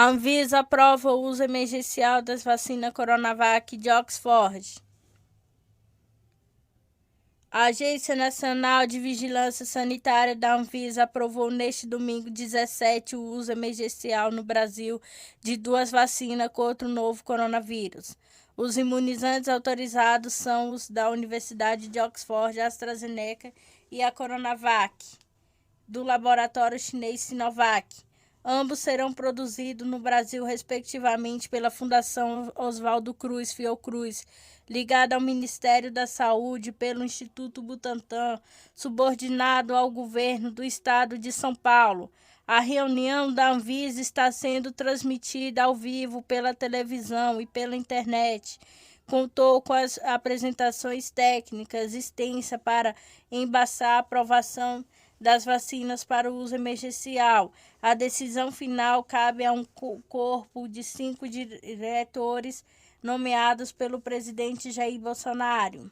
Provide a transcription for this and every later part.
A Anvisa aprova o uso emergencial das vacinas Coronavac de Oxford. A Agência Nacional de Vigilância Sanitária da Anvisa aprovou neste domingo 17 o uso emergencial no Brasil de 2 vacinas contra o novo coronavírus. Os imunizantes autorizados são os da Universidade de Oxford, AstraZeneca e a Coronavac, do laboratório chinês Sinovac. Ambos serão produzidos no Brasil, respectivamente, pela Fundação Oswaldo Cruz Fiocruz, ligada ao Ministério da Saúde, e pelo Instituto Butantan, subordinado ao governo do Estado de São Paulo. A reunião da Anvisa está sendo transmitida ao vivo pela televisão e pela internet. Contou com as apresentações técnicas extensas para embaçar a aprovação das vacinas para o uso emergencial. A decisão final cabe a um corpo de 5 diretores nomeados pelo presidente Jair Bolsonaro.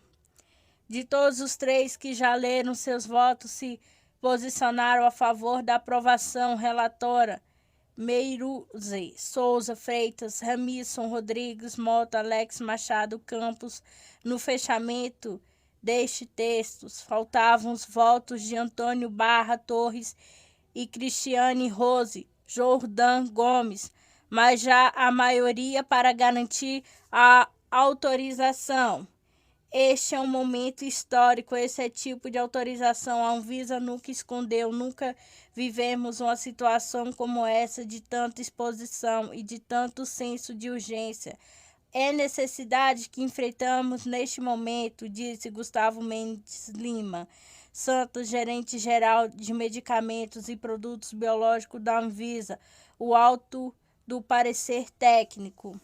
De todos os 3 que já leram seus votos, se posicionaram a favor da aprovação relatora Meiruze, Souza Freitas, Ramilson Rodrigues Mota, Alex Machado Campos. No fechamento deste texto, faltavam os votos de Antônio Barra Torres e Cristiane Rose Jordan Gomes, mas já a maioria para garantir a autorização. Este é um momento histórico, esse é tipo de autorização. A Anvisa nunca escondeu, nunca vivemos uma situação como essa de tanta exposição e de tanto senso de urgência. É necessidade que enfrentamos neste momento, disse Gustavo Mendes Lima Santos, gerente-geral de medicamentos e produtos biológicos da Anvisa, o alto do parecer técnico.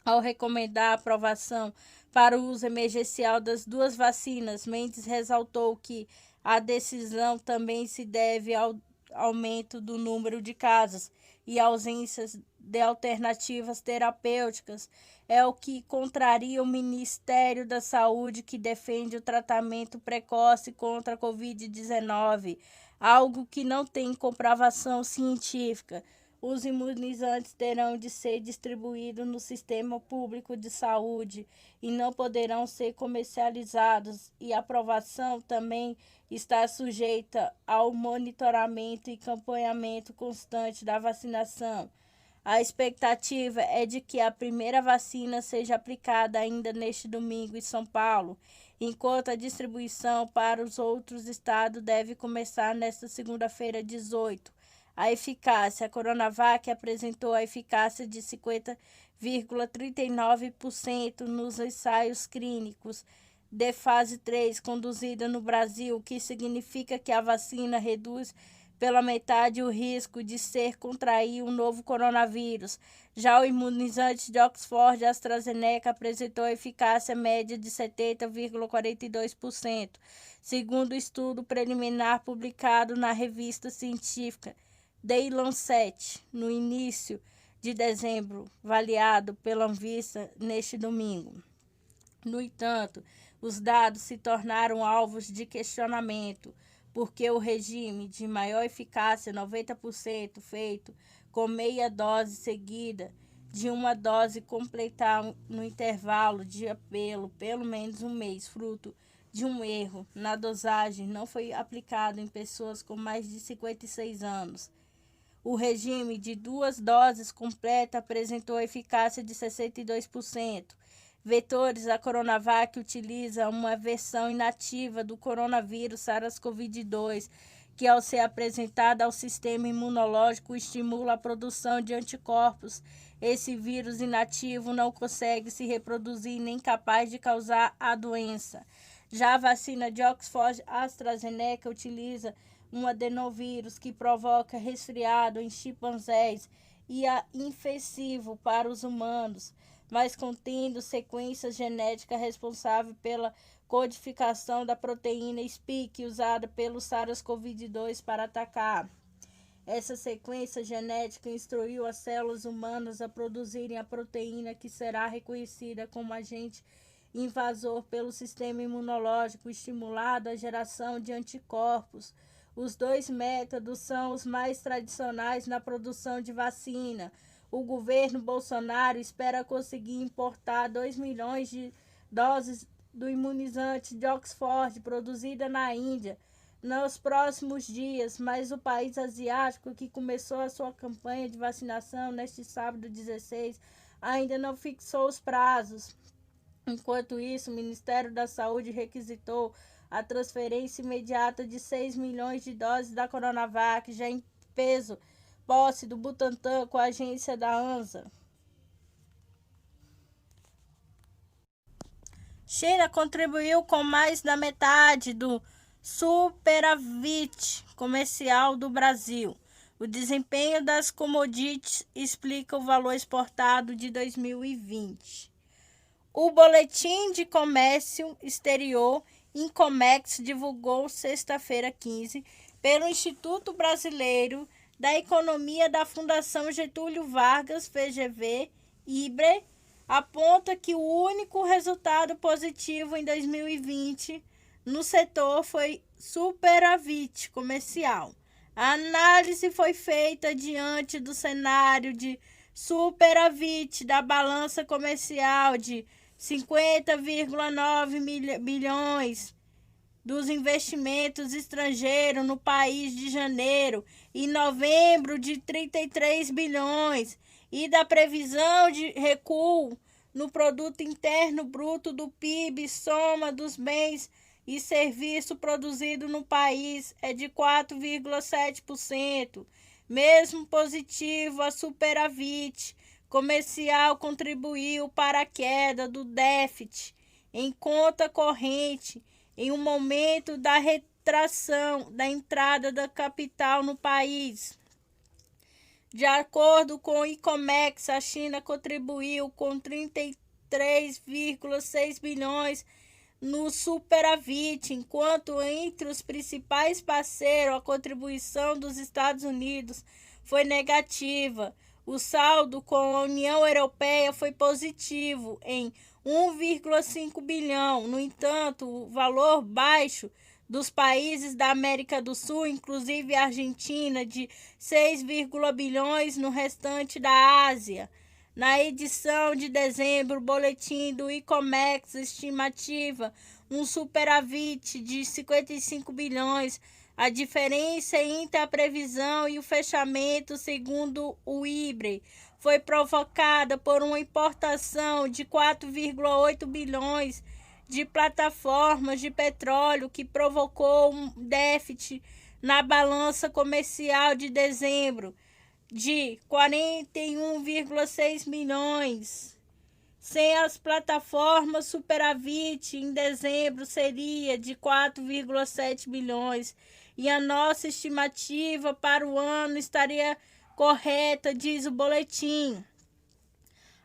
Ao recomendar a aprovação para o uso emergencial das 2 vacinas, Mendes ressaltou que a decisão também se deve ao aumento do número de casos e ausências de alternativas terapêuticas, é o que contraria o Ministério da Saúde, que defende o tratamento precoce contra a Covid-19, algo que não tem comprovação científica. Os imunizantes terão de ser distribuídos no sistema público de saúde e não poderão ser comercializados, e a aprovação também está sujeita ao monitoramento e acompanhamento constante da vacinação. A expectativa é de que a primeira vacina seja aplicada ainda neste domingo em São Paulo, enquanto a distribuição para os outros estados deve começar nesta segunda-feira, 18. A eficácia. A Coronavac apresentou a eficácia de 50,39% nos ensaios clínicos de fase 3 conduzida no Brasil, o que significa que a vacina reduz pela metade o risco de contrair o novo coronavírus. Já o imunizante de Oxford AstraZeneca apresentou eficácia média de 70,42%, segundo o estudo preliminar publicado na revista científica The Lancet, no início de dezembro, avaliado pela Anvisa neste domingo. No entanto, os dados se tornaram alvos de questionamento, porque o regime de maior eficácia, 90%, feito com meia dose seguida de uma dose completar no intervalo de pelo menos um mês, fruto de um erro na dosagem, não foi aplicado em pessoas com mais de 56 anos. O regime de 2 doses completa apresentou eficácia de 62%. Vetores. A Coronavac utiliza uma versão inativa do coronavírus SARS-CoV-2, que ao ser apresentada ao sistema imunológico estimula a produção de anticorpos. Esse vírus inativo não consegue se reproduzir nem capaz de causar a doença. Já a vacina de Oxford AstraZeneca utiliza um adenovírus que provoca resfriado em chimpanzés e é inofensivo para os humanos, mas contendo sequência genética responsável pela codificação da proteína spike usada pelo SARS-CoV-2 para atacar. Essa sequência genética instruiu as células humanas a produzirem a proteína que será reconhecida como agente invasor pelo sistema imunológico, estimulado a geração de anticorpos. Os 2 métodos são os mais tradicionais na produção de vacina. o governo Bolsonaro espera conseguir importar 2 milhões de doses do imunizante de Oxford, produzida na Índia, nos próximos dias, mas o país asiático, que começou a sua campanha de vacinação neste sábado 16, ainda não fixou os prazos. Enquanto isso, o Ministério da Saúde requisitou a transferência imediata de 6 milhões de doses da Coronavac, já em posse do Butantan com a agência da ANSA. China contribuiu com mais da metade do superávit comercial do Brasil. O desempenho das commodities explica o valor exportado de 2020. O Boletim de Comércio Exterior Incomex divulgou sexta-feira 15 pelo Instituto Brasileiro da Economia da Fundação Getúlio Vargas, FGV, IBRE, aponta que o único resultado positivo em 2020 no setor foi superávit comercial. A análise foi feita diante do cenário de superávit da balança comercial de 50,9 bilhões dos investimentos estrangeiros no país de janeiro e novembro de 33 bilhões e da previsão de recuo no produto interno bruto do PIB, soma dos bens e serviços produzidos no país é de 4,7%. Mesmo positivo, a superávit comercial contribuiu para a queda do déficit em conta corrente em um momento da retração da entrada da capital no país. De acordo com o ICOMEX, a China contribuiu com 33,6 bilhões no superávit, enquanto entre os principais parceiros a contribuição dos Estados Unidos foi negativa. O saldo com a União Europeia foi positivo em 1,5 bilhão. No entanto, o valor baixo dos países da América do Sul, inclusive a Argentina, de 6, bilhões no restante da Ásia. Na edição de dezembro, o boletim do ICOMEX estimativa um superávit de 55 bilhões. A diferença entre a previsão e o fechamento, segundo o IBRE, foi provocada por uma importação de 4,8 bilhões de plataformas de petróleo, que provocou um déficit na balança comercial de dezembro de 41,6 milhões. Sem as plataformas, superávit em dezembro seria de 4,7 bilhões. E a nossa estimativa para o ano estaria correta, diz o boletim.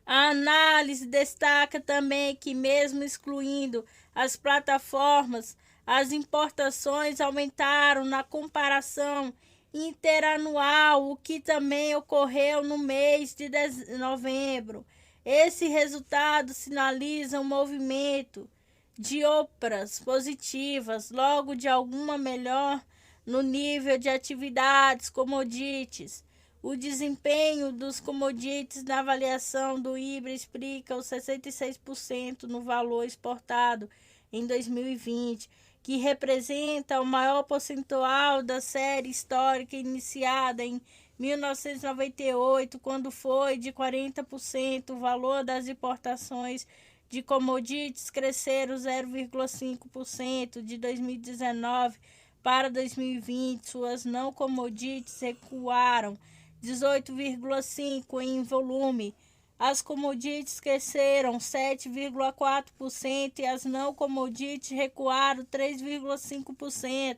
A análise destaca também que, mesmo excluindo as plataformas, as importações aumentaram na comparação interanual, o que também ocorreu no mês de novembro. Esse resultado sinaliza um movimento de compras positivas, logo de alguma melhor no nível de atividades commodities. O desempenho dos commodities na avaliação do IBRE explica os 66% no valor exportado em 2020, que representa o maior percentual da série histórica iniciada em 1998, quando foi de 40%. O valor das importações de commodities cresceram 0,5% de 2019 para 2020. Suas não commodities recuaram 18,5% em volume. As commodities cresceram 7,4% e as não commodities recuaram 3,5%.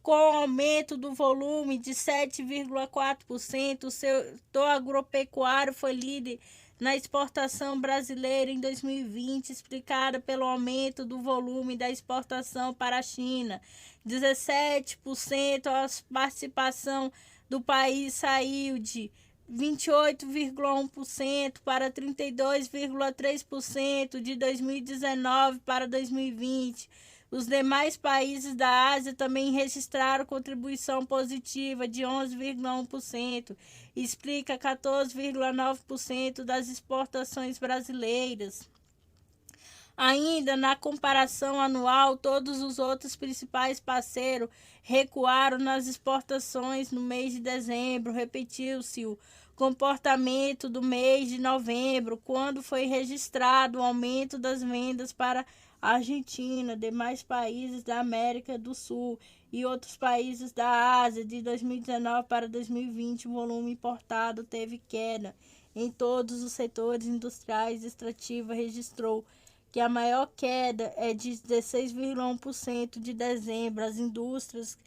Com o aumento do volume de 7,4%, o setor agropecuário foi líder na exportação brasileira em 2020, explicada pelo aumento do volume da exportação para a China. 17% a participação do país saiu de 28,1% para 32,3% de 2019 para 2020. Os demais países da Ásia também registraram contribuição positiva de 11,1%, explica 14,9% das exportações brasileiras. Ainda na comparação anual, todos os outros principais parceiros recuaram nas exportações no mês de dezembro. Repetiu-se o comportamento do mês de novembro, quando foi registrado o aumento das vendas para a Argentina, demais países da América do Sul e outros países da Ásia. De 2019 para 2020, o volume importado teve queda em todos os setores industriais. Extrativa registrou que a maior queda é de 16,1% de dezembro. As indústrias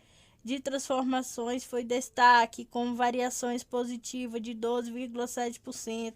de transformações foi destaque, com variações positivas de 12,7%.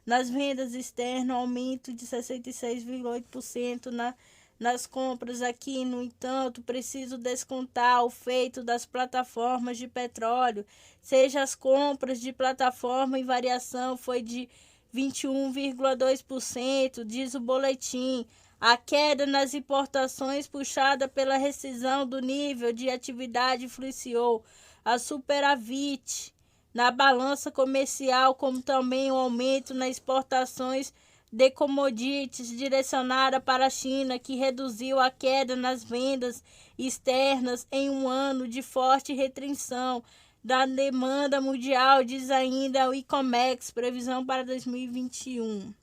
Nas vendas externas, aumento de 66,8% nas compras. Aqui, no entanto, preciso descontar o feito das plataformas de petróleo, seja as compras de plataforma em variação foi de 21,2%, diz o boletim. A queda nas importações, puxada pela rescisão do nível de atividade, influenciou a superávit na balança comercial, como também o aumento nas exportações de commodities direcionada para a China, que reduziu a queda nas vendas externas em um ano de forte restrição da demanda mundial, diz ainda o ICOMEX, previsão para 2021.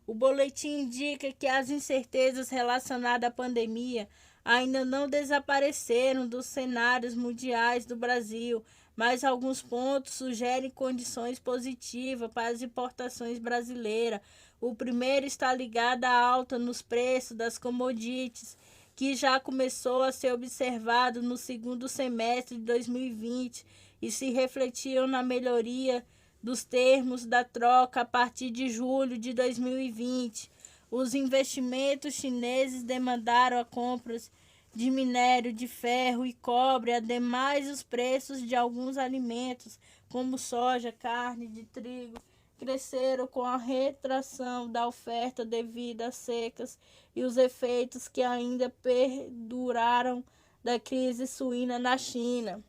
O boletim indica que as incertezas relacionadas à pandemia ainda não desapareceram dos cenários mundiais do Brasil, mas alguns pontos sugerem condições positivas para as importações brasileiras. O primeiro está ligado à alta nos preços das commodities, que já começou a ser observado no segundo semestre de 2020 e se refletiram na melhoria dos termos da troca a partir de julho de 2020. Os investimentos chineses demandaram a compras de minério de ferro e cobre, ademais os preços de alguns alimentos, como soja, carne de trigo, cresceram com a retração da oferta devido às secas e os efeitos que ainda perduraram da crise suína na China.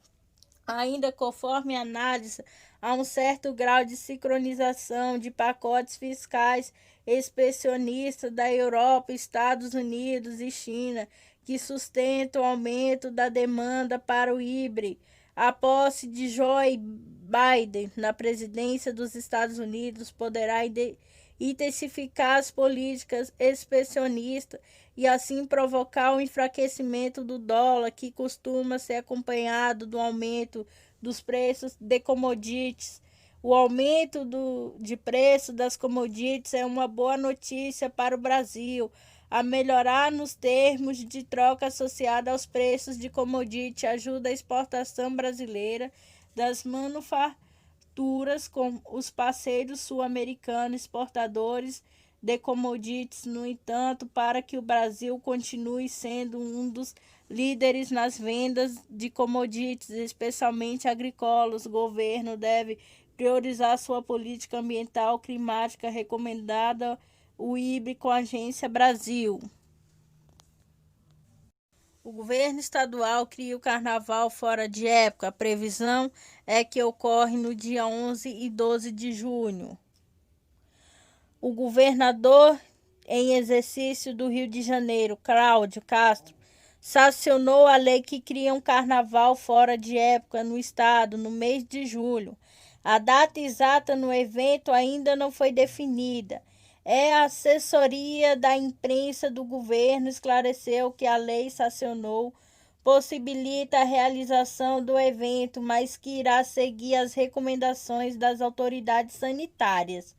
Ainda conforme análise, há um certo grau de sincronização de pacotes fiscais expansionistas da Europa, Estados Unidos e China, que sustentam o aumento da demanda para o híbrido. A posse de Joe Biden na presidência dos Estados Unidos poderá intensificar as políticas expansionistas e assim provocar o enfraquecimento do dólar, que costuma ser acompanhado do aumento dos preços de commodities. O aumento de preço das commodities é uma boa notícia para o Brasil, a melhorar nos termos de troca associada aos preços de commodities ajuda a exportação brasileira das manufaturas com os parceiros sul-americanos exportadores de commodities. No entanto, para que o Brasil continue sendo um dos líderes nas vendas de commodities, especialmente agrícolas, o governo deve priorizar sua política ambiental climática recomendada o IBRE com a Agência Brasil. O governo estadual cria o carnaval fora de época. A previsão é que ocorre no dia 11 e 12 de junho. O governador em exercício do Rio de Janeiro, Cláudio Castro, sancionou a lei que cria um carnaval fora de época no estado no mês de julho. A data exata no evento ainda não foi definida. A assessoria da imprensa do governo esclareceu que a lei sancionou possibilita a realização do evento, mas que irá seguir as recomendações das autoridades sanitárias.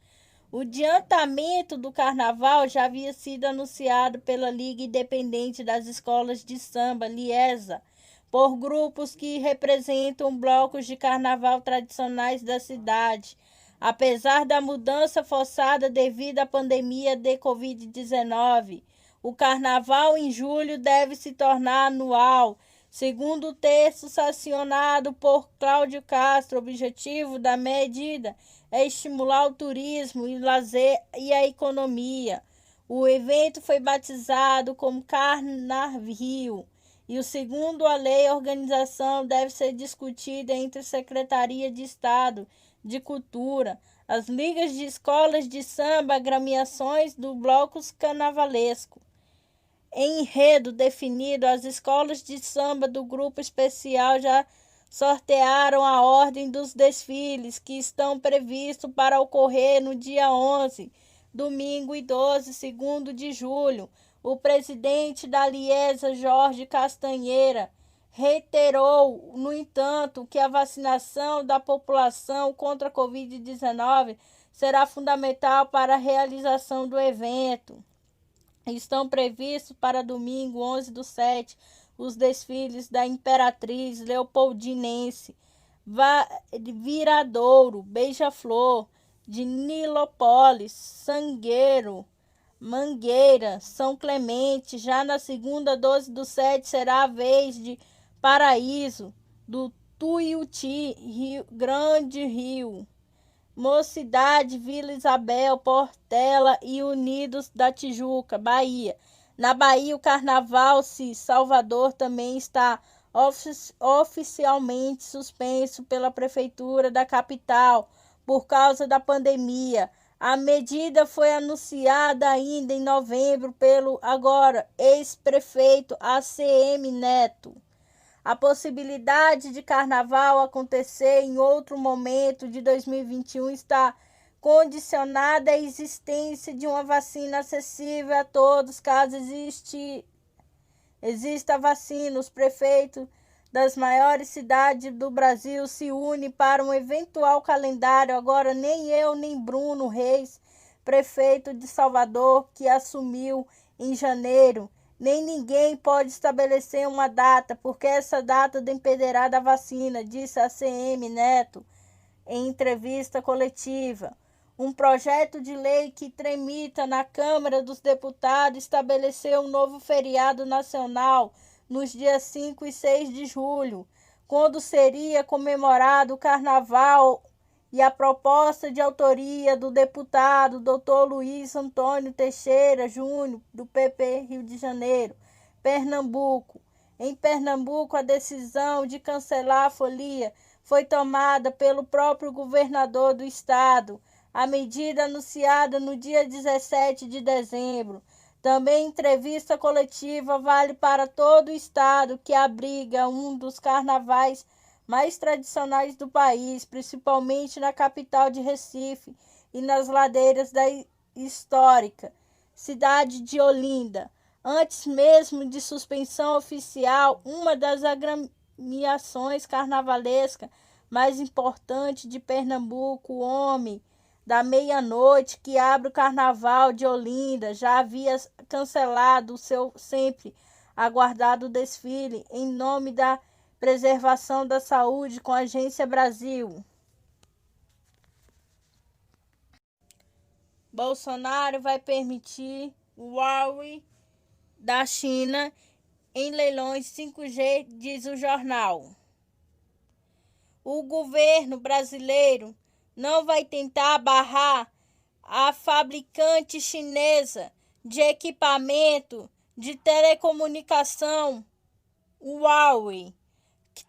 O adiantamento do carnaval já havia sido anunciado pela Liga Independente das Escolas de Samba, Liesa, por grupos que representam blocos de carnaval tradicionais da cidade. Apesar da mudança forçada devido à pandemia de Covid-19, o carnaval em julho deve se tornar anual. Segundo o texto sancionado por Cláudio Castro, o objetivo da medida é estimular o turismo e lazer e a economia. O evento foi batizado como Carnaval e, segundo a lei, a organização deve ser discutida entre a Secretaria de Estado de Cultura, as ligas de escolas de samba, agremiações do blocos carnavalesco. Em enredo definido, as escolas de samba do grupo especial já sortearam a ordem dos desfiles que estão previstos para ocorrer no dia 11, domingo, e 12, segundo de julho. O presidente da Liesa, Jorge Castanheira, reiterou, no entanto, que a vacinação da população contra a Covid-19 será fundamental para a realização do evento. Estão previstos para domingo, 11/7, os desfiles da Imperatriz Leopoldinense, Viradouro, Beija-Flor, de Nilópolis, Sangueiro, Mangueira, São Clemente. Já na segunda, 12/7, será a vez de Paraíso, do Tuiuti, Grande Rio, Mocidade, Vila Isabel, Portela e Unidos da Tijuca, Bahia. Na Bahia, o Carnaval Salvador também está oficialmente suspenso pela Prefeitura da capital por causa da pandemia. A medida foi anunciada ainda em novembro pelo agora ex-prefeito ACM Neto. A possibilidade de carnaval acontecer em outro momento de 2021 está condicionada à existência de uma vacina acessível a todos. Caso exista vacina, os prefeitos das maiores cidades do Brasil se unem para um eventual calendário. Agora, nem eu, nem Bruno Reis, prefeito de Salvador, que assumiu em janeiro, nem ninguém pode estabelecer uma data, porque essa data dependerá da vacina, disse a ACM Neto em entrevista coletiva. Um projeto de lei que tramita na Câmara dos Deputados estabeleceu um novo feriado nacional nos dias 5 e 6 de julho, quando seria comemorado o Carnaval, e a proposta de autoria do deputado Dr. Luiz Antônio Teixeira Júnior, do PP Rio de Janeiro, Pernambuco. Em Pernambuco, a decisão de cancelar a folia foi tomada pelo próprio governador do estado. A medida anunciada no dia 17 de dezembro. Também entrevista coletiva vale para todo o estado, que abriga um dos carnavais mais tradicionais do país, principalmente na capital de Recife e nas ladeiras da histórica cidade de Olinda. Antes mesmo de suspensão oficial, uma das agremiações carnavalescas mais importantes de Pernambuco, o Homem da Meia-Noite, que abre o Carnaval de Olinda, já havia cancelado o seu sempre aguardado desfile em nome da preservação da saúde com a Agência Brasil. Bolsonaro vai permitir o Huawei da China em leilões 5G, diz o jornal. O governo brasileiro não vai tentar barrar a fabricante chinesa de equipamento de telecomunicação Huawei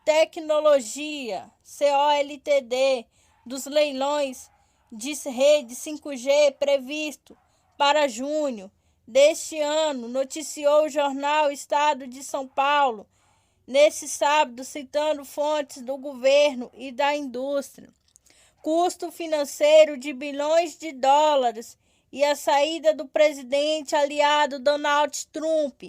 Tecnologia, COLTD, dos leilões de rede 5G previsto para junho deste ano, noticiou o jornal Estado de São Paulo nesse sábado, citando fontes do governo e da indústria. Custo financeiro de bilhões de dólares e a saída do presidente aliado Donald Trump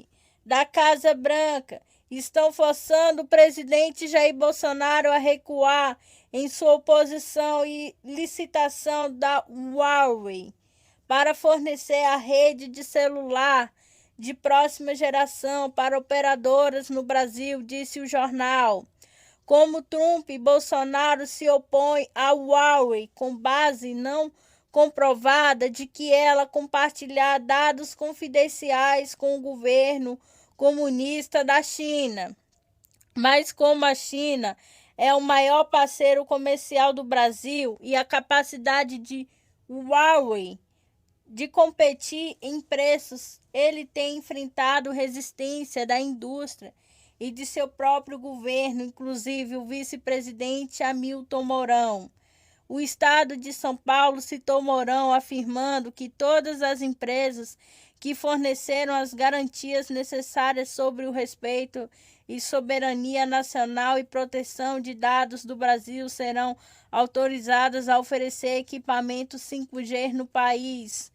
da Casa Branca estão forçando o presidente Jair Bolsonaro a recuar em sua oposição e licitação da Huawei para fornecer a rede de celular de próxima geração para operadoras no Brasil, disse o jornal. Como Trump e Bolsonaro se opõem à Huawei com base não comprovada de que ela compartilhar dados confidenciais com o governo comunista da China. Mas como a China é o maior parceiro comercial do Brasil e a capacidade de Huawei de competir em preços, ele tem enfrentado resistência da indústria e de seu próprio governo, inclusive o vice-presidente Hamilton Mourão. O estado de São Paulo citou Mourão afirmando que todas as empresas que forneceram as garantias necessárias sobre o respeito e soberania nacional e proteção de dados do Brasil serão autorizadas a oferecer equipamentos 5G no país.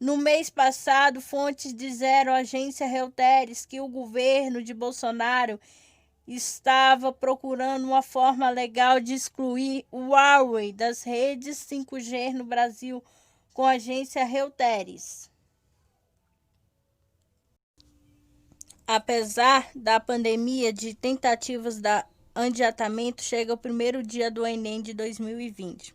No mês passado, fontes disseram à agência Reuters que o governo de Bolsonaro estava procurando uma forma legal de excluir o Huawei das redes 5G no Brasil, com a agência Reuters. Apesar da pandemia de tentativas de adiantamento, chega o primeiro dia do Enem de 2020.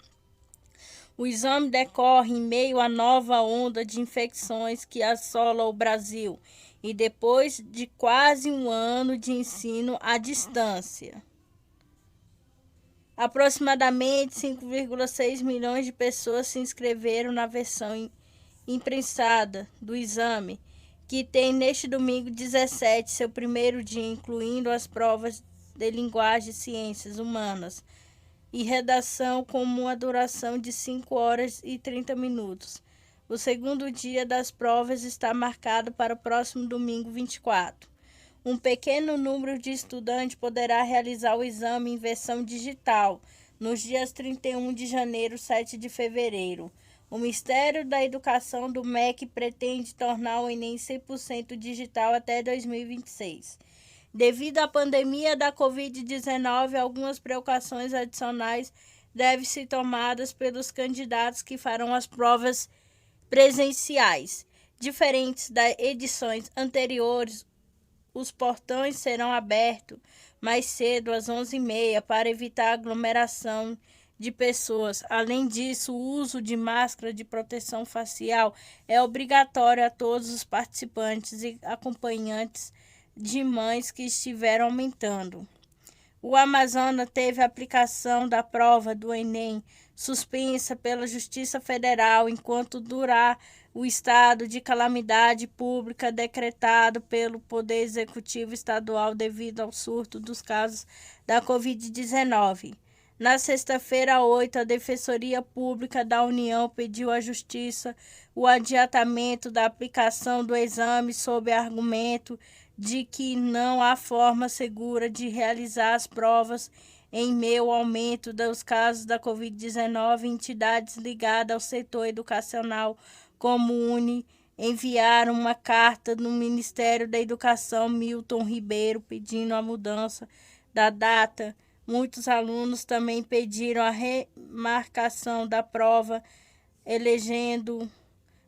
O exame decorre em meio à nova onda de infecções que assola o Brasil e depois de quase um ano de ensino à distância. Aproximadamente 5,6 milhões de pessoas se inscreveram na versão imprensada do exame, que tem neste domingo 17 seu primeiro dia, incluindo as provas de linguagem e ciências humanas e redação com uma duração de 5 horas e 30 minutos. O segundo dia das provas está marcado para o próximo domingo 24. Um pequeno número de estudantes poderá realizar o exame em versão digital nos dias 31 de janeiro e 7 de fevereiro. O Ministério da Educação do MEC pretende tornar o Enem 100% digital até 2026. Devido à pandemia da Covid-19, algumas precauções adicionais devem ser tomadas pelos candidatos que farão as provas presenciais. Diferentes das edições anteriores, os portões serão abertos mais cedo, às 11h30, para evitar aglomeração de pessoas. Além disso, o uso de máscara de proteção facial é obrigatório a todos os participantes e acompanhantes de mães que estiveram aumentando. O Amazonas teve a aplicação da prova do Enem suspensa pela Justiça Federal enquanto durar o estado de calamidade pública decretado pelo Poder Executivo Estadual devido ao surto dos casos da Covid-19. Na sexta-feira, 8, a Defensoria Pública da União pediu à Justiça o adiantamento da aplicação do exame sob argumento de que não há forma segura de realizar as provas em meio ao aumento dos casos da Covid-19. Entidades ligadas ao setor educacional, como UNE, enviaram uma carta no Ministério da Educação, Milton Ribeiro, pedindo a mudança da data. Muitos alunos também pediram a remarcação da prova, elegendo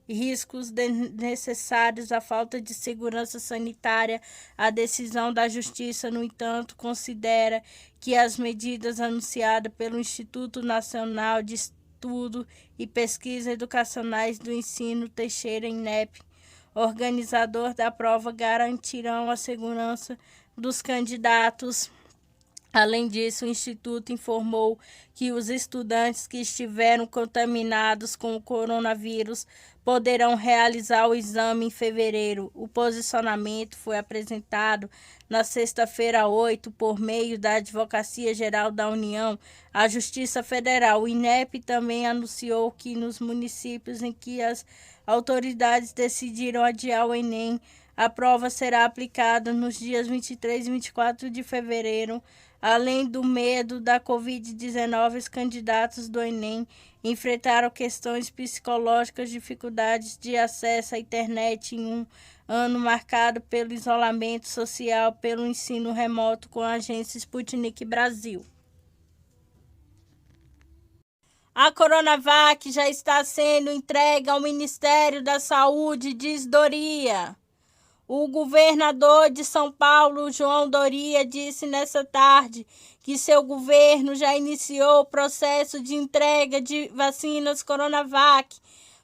riscos desnecessários à falta de segurança sanitária. A decisão da Justiça, no entanto, considera que as medidas anunciadas pelo Instituto Nacional de Estudo e Pesquisa Educacionais do Ensino Teixeira, INEP, organizador da prova, garantirão a segurança dos candidatos. Além disso, o Instituto informou que os estudantes que estiveram contaminados com o coronavírus poderão realizar o exame em fevereiro. O posicionamento foi apresentado na sexta-feira, 8, por meio da Advocacia Geral da União à Justiça Federal. O INEP também anunciou que nos municípios em que as autoridades decidiram adiar o Enem, a prova será aplicada nos dias 23 e 24 de fevereiro. Além do medo da Covid-19, os candidatos do Enem enfrentaram questões psicológicas, dificuldades de acesso à internet em um ano marcado pelo isolamento social, pelo ensino remoto com a agência Sputnik Brasil. A Coronavac já está sendo entregue ao Ministério da Saúde, diz Doria. O governador de São Paulo, João Doria, disse nesta tarde que seu governo já iniciou o processo de entrega de vacinas Coronavac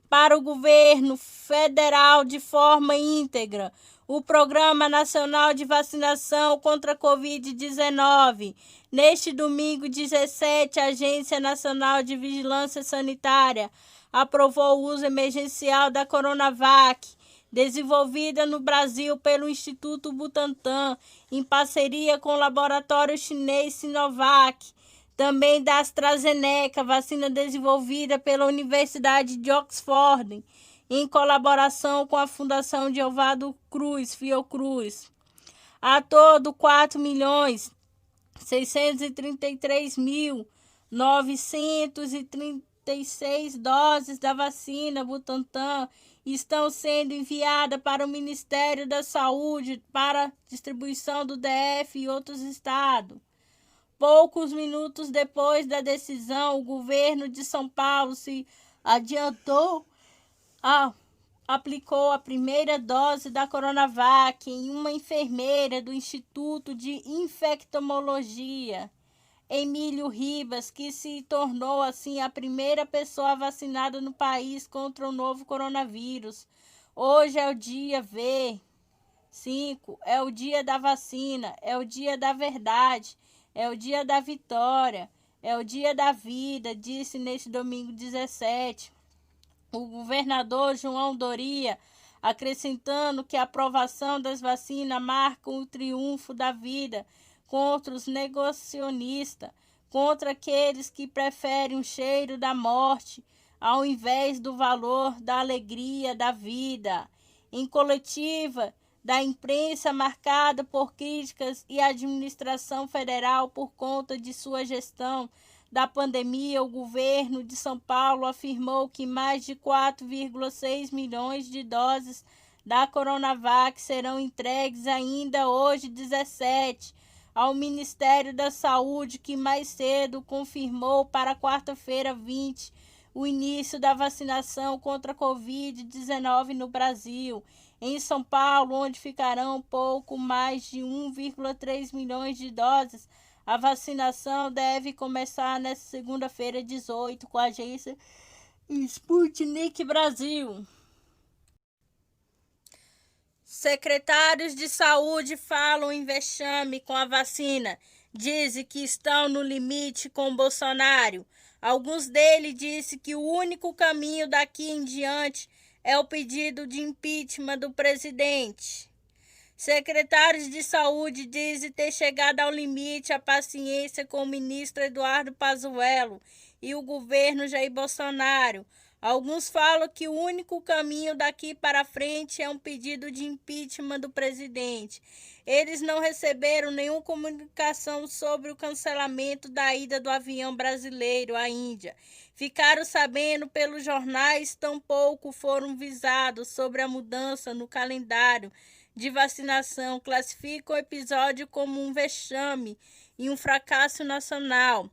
para o governo federal de forma íntegra. O Programa Nacional de Vacinação contra a Covid-19. Neste domingo 17, a Agência Nacional de Vigilância Sanitária aprovou o uso emergencial da Coronavac, desenvolvida no Brasil pelo Instituto Butantan, em parceria com o laboratório chinês Sinovac, também da AstraZeneca, vacina desenvolvida pela Universidade de Oxford, em colaboração com a Fundação de Oswaldo Cruz, Fiocruz. A todo, 4.633.936 doses da vacina Butantan estão sendo enviadas para o Ministério da Saúde para distribuição do DF e outros estados. Poucos minutos depois da decisão, o governo de São Paulo se adiantou aplicou a primeira dose da Coronavac em uma enfermeira do Instituto de Infectologia, Emílio Ribas, que se tornou assim a primeira pessoa vacinada no país contra o novo coronavírus. Hoje é o dia V5, é o dia da vacina, é o dia da verdade, é o dia da vitória, é o dia da vida, disse neste domingo 17. O governador João Doria, acrescentando que a aprovação das vacinas marca o triunfo da vida contra os negacionistas, contra aqueles que preferem o cheiro da morte ao invés do valor da alegria da vida. Em coletiva da imprensa marcada por críticas e a administração federal por conta de sua gestão da pandemia, o governo de São Paulo afirmou que mais de 4,6 milhões de doses da Coronavac serão entregues ainda hoje, 17, ao Ministério da Saúde, que mais cedo confirmou para quarta-feira, 20, o início da vacinação contra a Covid-19 no Brasil. Em São Paulo, onde ficarão pouco mais de 1,3 milhões de doses, a vacinação deve começar nesta segunda-feira, 18, com a agência Sputnik Brasil. Secretários de saúde falam em vexame com a vacina. Dizem que estão no limite com Bolsonaro. Alguns deles dizem que o único caminho daqui em diante é o pedido de impeachment do presidente. Secretários de saúde dizem ter chegado ao limite a paciência com o ministro Eduardo Pazuello e o governo Jair Bolsonaro. Alguns falam que o único caminho daqui para frente é um pedido de impeachment do presidente. Eles não receberam nenhuma comunicação sobre o cancelamento da ida do avião brasileiro à Índia. Ficaram sabendo pelos jornais, tampouco foram avisados sobre a mudança no calendário de vacinação. Classificam o episódio como um vexame e um fracasso nacional.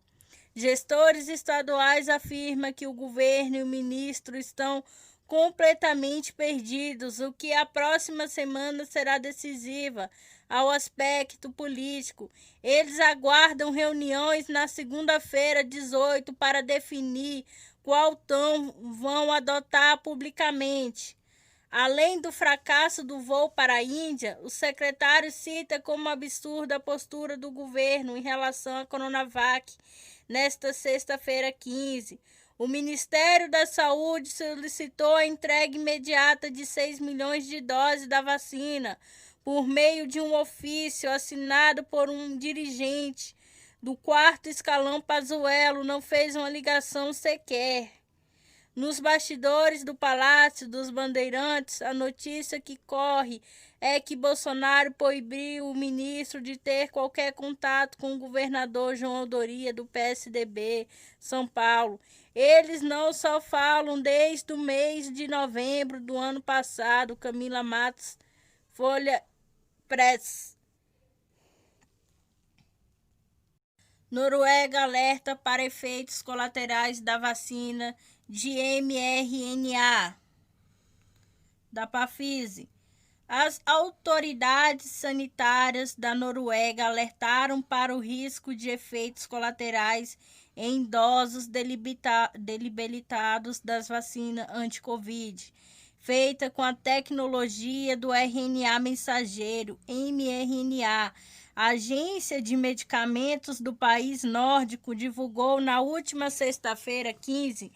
Gestores estaduais afirmam que o governo e o ministro estão completamente perdidos, o que a próxima semana será decisiva ao aspecto político. Eles aguardam reuniões na segunda-feira, 18, para definir qual tom vão adotar publicamente. Além do fracasso do voo para a Índia, o secretário cita como absurda a postura do governo em relação à Coronavac. Nesta sexta-feira, 15, o Ministério da Saúde solicitou a entrega imediata de 6 milhões de doses da vacina por meio de um ofício assinado por um dirigente do quarto escalão. Pazuello não fez uma ligação sequer. Nos bastidores do Palácio dos Bandeirantes, a notícia que corre é que Bolsonaro proibiu o ministro de ter qualquer contato com o governador João Doria, do PSDB, São Paulo. Eles não só falam desde o mês de novembro do ano passado. Camila Matos, Folha Press. Noruega alerta para efeitos colaterais da vacina de mRNA da Pfizer. As autoridades sanitárias da Noruega alertaram para o risco de efeitos colaterais em idosos debilitados das vacinas anti-Covid, feita com a tecnologia do RNA mensageiro, mRNA. A Agência de Medicamentos do país nórdico divulgou na última sexta-feira, 15,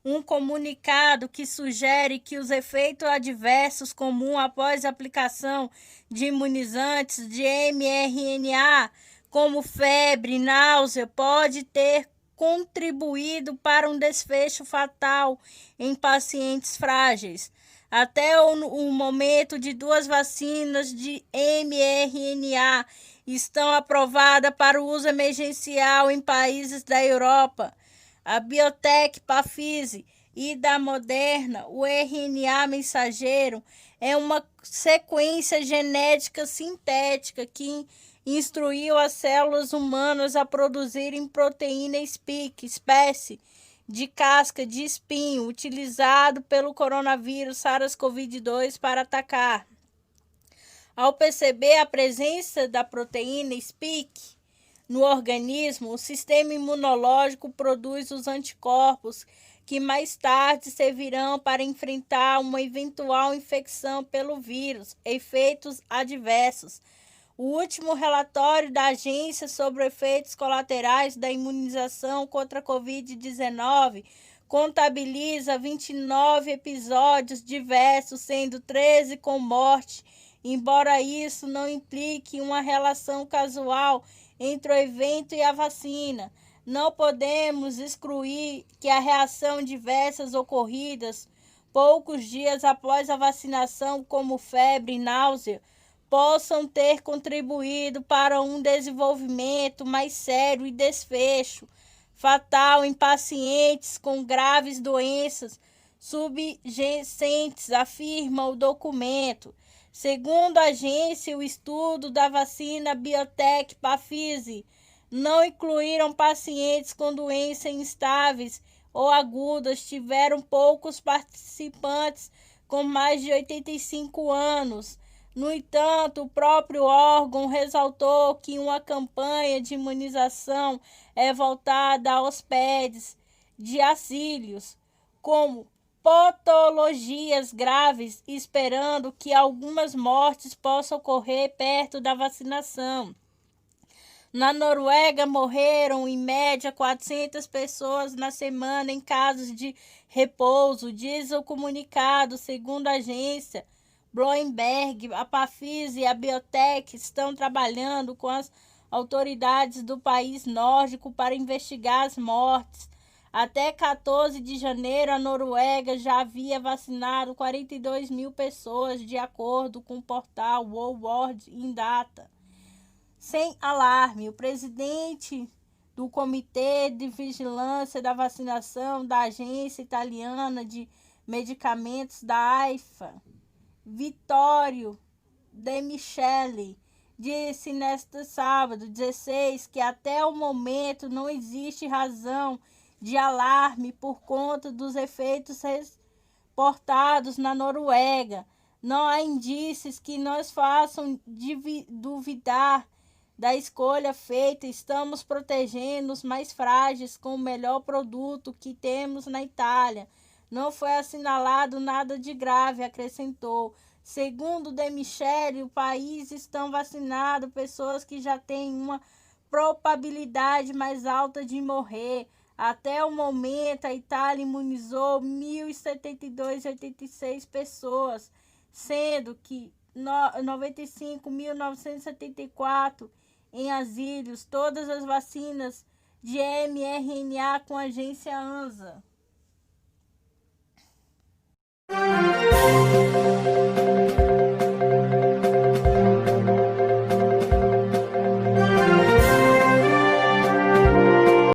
um comunicado que sugere que os efeitos adversos comuns após a aplicação de imunizantes de mRNA, como febre e náusea, pode ter contribuído para um desfecho fatal em pacientes frágeis. Até o momento, de 2 vacinas de mRNA estão aprovadas para o uso emergencial em países da Europa. A Biotech Pfizer e da Moderna, o RNA mensageiro é uma sequência genética sintética que instruiu as células humanas a produzirem proteína spike, espécie de casca de espinho, utilizado pelo coronavírus SARS-CoV-2 para atacar. Ao perceber a presença da proteína spike no organismo, o sistema imunológico produz os anticorpos que mais tarde servirão para enfrentar uma eventual infecção pelo vírus. Efeitos adversos. O último relatório da agência sobre efeitos colaterais da imunização contra a Covid-19 contabiliza 29 episódios diversos, sendo 13 com morte, embora isso não implique uma relação causal entre o evento e a vacina. Não podemos excluir que a reação diversas ocorridas poucos dias após a vacinação, como febre e náusea, possam ter contribuído para um desenvolvimento mais sério e desfecho fatal em pacientes com graves doenças subjacentes, afirma o documento. Segundo a agência, o estudo da vacina Biotech Pfizer não incluíram pacientes com doenças instáveis ou agudas, tiveram poucos participantes com mais de 85 anos. No entanto, o próprio órgão ressaltou que uma campanha de imunização é voltada a hóspedes de asílios, como patologias graves, esperando que algumas mortes possam ocorrer perto da vacinação. Na Noruega, morreram em média 400 pessoas na semana em casos de repouso, diz o comunicado. Segundo a agência Bloomberg, a Pfizer e a Biotech estão trabalhando com as autoridades do país nórdico para investigar as mortes. Até 14 de janeiro, a Noruega já havia vacinado 42 mil pessoas, de acordo com o portal World in Data. Sem alarme, o presidente do Comitê de Vigilância da Vacinação da Agência Italiana de Medicamentos da AIFA, Vittorio De Michele, disse neste sábado 16 que até o momento não existe razão de alarme por conta dos efeitos reportados na Noruega. Não há indícios que nos façam duvidar da escolha feita. Estamos protegendo os mais frágeis com o melhor produto que temos na Itália. Não foi assinalado nada de grave, acrescentou. Segundo De Michele, o país estão vacinando pessoas que já têm uma probabilidade mais alta de morrer. Até o momento, a Itália imunizou 1.072,86 pessoas, sendo que 95.974 em asílios, todas as vacinas de mRNA com a agência ANSA.